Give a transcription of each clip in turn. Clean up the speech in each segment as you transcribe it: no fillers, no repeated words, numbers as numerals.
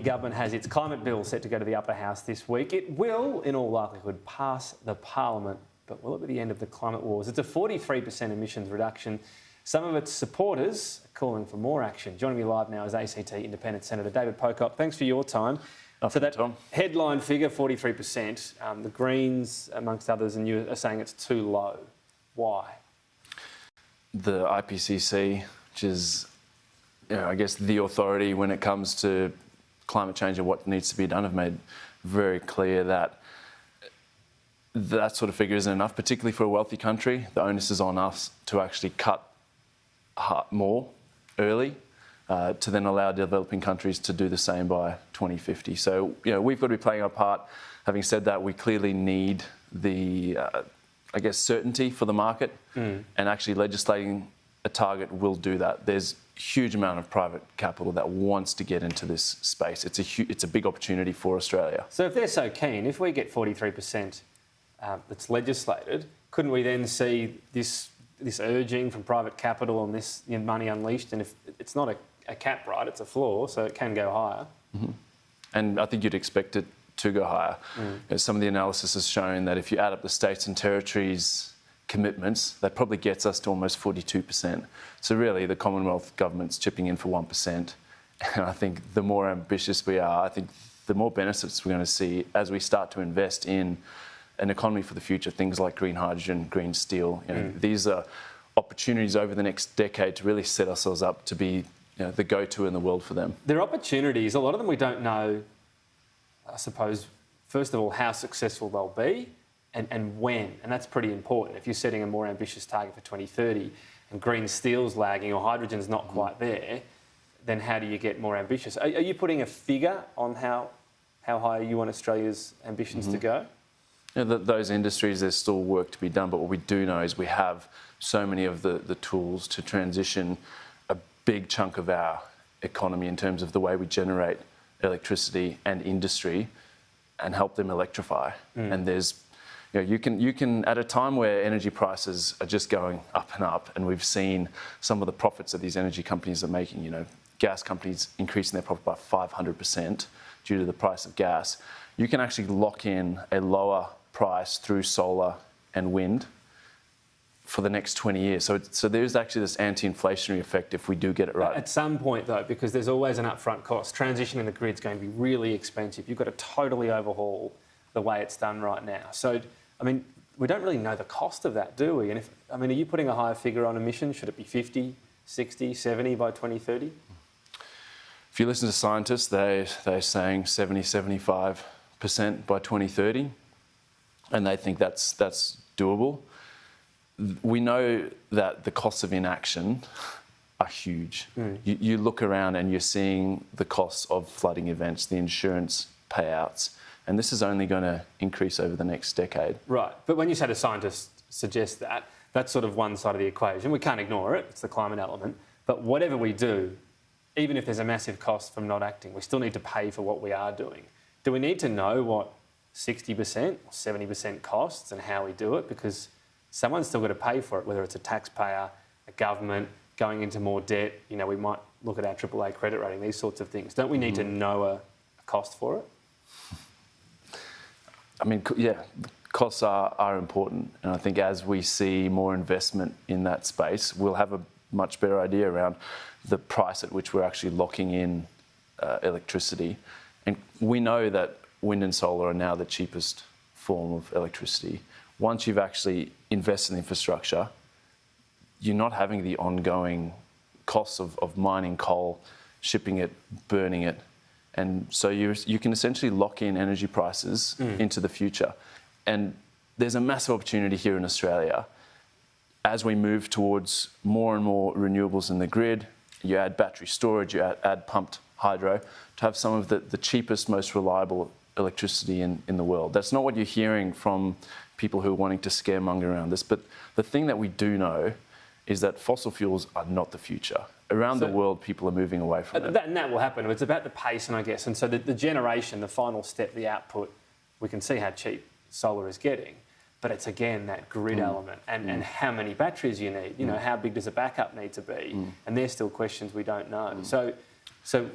Government has its climate bill set to go to the upper house this week. It will, in all likelihood, pass the parliament, but will it be the end of the climate wars? It's a 43% emissions reduction. Some of its supporters are calling for more action. Joining me live now is ACT Independent Senator David Pocock. Thanks for your time. So that headline figure, 43%, the Greens, amongst others, and you are saying it's too low. Why? The IPCC, which is, I guess, the authority when it comes to climate change and what needs to be done, have made very clear that that sort of figure isn't enough, particularly for a wealthy country. The onus is on us to actually cut more early to then allow developing countries to do the same by 2050. So, we've got to be playing our part. Having said that, we clearly need the, certainty for the market, and actually legislating a target will do that. There's a huge amount of private capital that wants to get into this space. It's a big opportunity for Australia. So if they're so keen, if we get 43% that's legislated, couldn't we then see this urging from private capital and this money unleashed? And if it's not a cap, right, it's a floor, so it can go higher. Mm-hmm. And I think you'd expect it to go higher. Some of the analysis has shown that if you add up the states and territories' commitments, that probably gets us to almost 42%. So really, the Commonwealth government's chipping in for 1%. And I think the more ambitious we are, I think the more benefits we're going to see as we start to invest in an economy for the future, things like green hydrogen, green steel. These are opportunities over the next decade to really set ourselves up to be the go-to in the world for them. There are opportunities. A lot of them we don't know, I suppose, first of all, how successful they'll be and when. And that's pretty important. If you're setting a more ambitious target for 2030 and green steel's lagging or hydrogen's not quite there, then how do you get more ambitious? Are you putting a figure on how high you want Australia's ambitions to go? Those industries, there's still work to be done, but what we do know is we have so many of the tools to transition a big chunk of our economy in terms of the way we generate electricity and industry and help them electrify. And there's, you can at a time where energy prices are just going up and up, and we've seen some of the profits that these energy companies are making, gas companies increasing their profit by 500% due to the price of gas, you can actually lock in a lower price through solar and wind for the next 20 years. So there's actually this anti-inflationary effect if we do get it right. At some point, though, because there's always an upfront cost, transitioning the grid's going to be really expensive. You've got to totally overhaul the way it's done right now. So, we don't really know the cost of that, do we? And are you putting a higher figure on emissions? Should it be 50, 60, 70 by 2030? If you listen to scientists, they're saying 70, 75% by 2030, and they think that's doable. We know that the costs of inaction are huge. You look around and you're seeing the costs of flooding events, the insurance payouts, and this is only going to increase over the next decade. Right, but when you say the scientists suggest that, that's sort of one side of the equation. We can't ignore it, it's the climate element, but whatever we do, even if there's a massive cost from not acting, we still need to pay for what we are doing. Do we need to know what 60% or 70% costs and how we do it? Because someone's still got to pay for it, whether it's a taxpayer, a government, going into more debt. We might look at our AAA credit rating, these sorts of things. Don't we need to know a cost for it? Costs are important. And I think as we see more investment in that space, we'll have a much better idea around the price at which we're actually locking in electricity. And we know that wind and solar are now the cheapest form of electricity. Once you've actually invested in infrastructure, you're not having the ongoing costs of mining coal, shipping it, burning it. And so you can essentially lock in energy prices into the future. And there's a massive opportunity here in Australia. As we move towards more and more renewables in the grid, you add battery storage, you add pumped hydro, to have some of the cheapest, most reliable electricity in the world. That's not what you're hearing from people who are wanting to scaremonger around this. But the thing that we do know is that fossil fuels are not the future. Around the world, people are moving away from it. And that will happen. It's about the pace, and I guess. And so the generation, the final step, the output, we can see how cheap solar is getting. But it's, again, that grid element and how many batteries you need. How big does a backup need to be? And there's still questions we don't know. So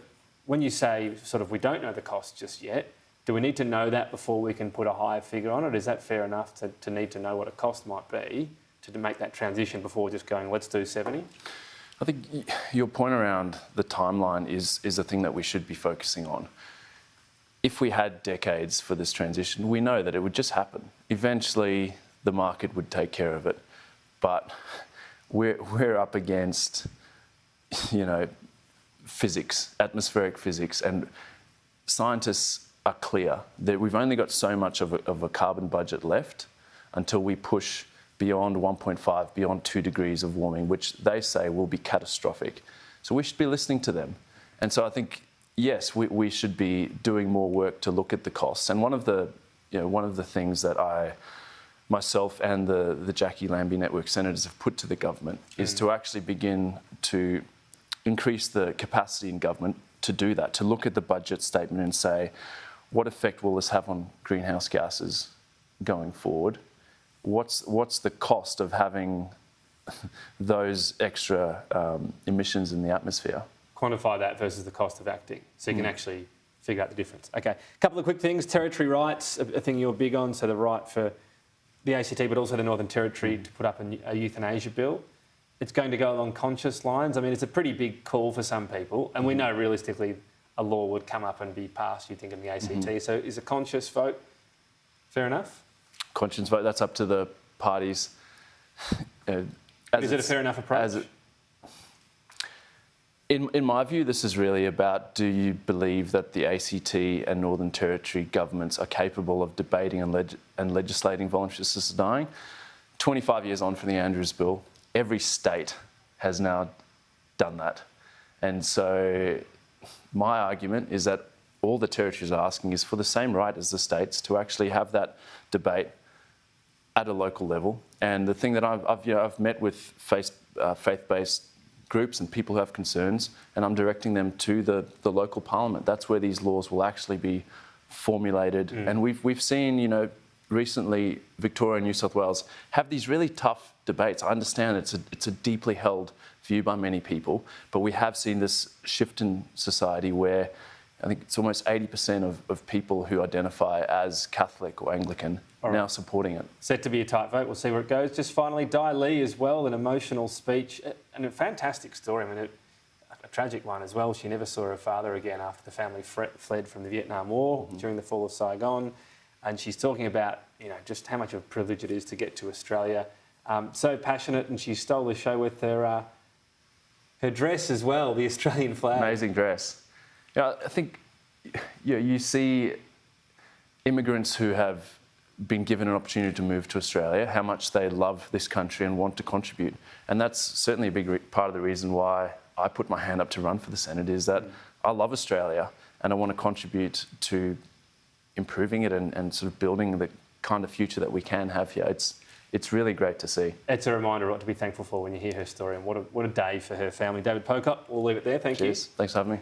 when you say sort of we don't know the cost just yet, do we need to know that before we can put a higher figure on it? Is that fair enough to need to know what a cost might be to make that transition before just going, let's do 70? I think your point around the timeline is the thing that we should be focusing on. If we had decades for this transition, we know that it would just happen. Eventually, the market would take care of it. But we're up against, physics, atmospheric physics, and scientists are clear that we've only got so much of a carbon budget left until we push beyond 1.5, beyond 2 degrees of warming, which they say will be catastrophic. So we should be listening to them. And so I think, yes, we should be doing more work to look at the costs. And one of the things that myself and the Jackie Lambie Network senators have put to the government is to actually begin to increase the capacity in government to do that, to look at the budget statement and say, what effect will this have on greenhouse gases going forward? What's the cost of having those extra emissions in the atmosphere? Quantify that versus the cost of acting, so you can actually figure out the difference. Okay, a couple of quick things. Territory rights, a thing you're big on, so the right for the ACT, but also the Northern Territory to put up a euthanasia bill. It's going to go along conscious lines. I mean, it's a pretty big call for some people, and we know realistically a law would come up and be passed, you think, in the ACT. So is a conscious vote fair enough? Conscience vote, that's up to the parties. Is it a fair enough approach? In my view, this is really about, do you believe that the ACT and Northern Territory governments are capable of debating and legislating voluntary assisted dying? 25 years on from the Andrews Bill, every state has now done that. And so my argument is that all the territories are asking is for the same right as the states to actually have that debate at a local level. And the thing that I've met with faith-based groups and people who have concerns, and I'm directing them to the local parliament. That's where these laws will actually be formulated. And we've seen, recently Victoria and New South Wales have these really tough debates. I understand it's a deeply held view by many people, but we have seen this shift in society where I think it's almost 80% of people who identify as Catholic or Anglican now supporting it. Set to be a tight vote. We'll see where it goes. Just finally, Di Lee as well, an emotional speech and a fantastic story. I mean, a tragic one as well. She never saw her father again after the family fled from the Vietnam War during the fall of Saigon. And she's talking about, just how much of a privilege it is to get to Australia. So passionate, and she stole the show with her dress as well, the Australian flag. Amazing dress. I think you see immigrants who have been given an opportunity to move to Australia, how much they love this country and want to contribute. And that's certainly a big part of the reason why I put my hand up to run for the Senate, is that I love Australia and I want to contribute to improving it and sort of building the kind of future that we can have here. It's really great to see. It's a reminder of what to be thankful for when you hear her story, and what a day for her family. David Pocock, we'll leave it there. Thank you. Thanks for having me.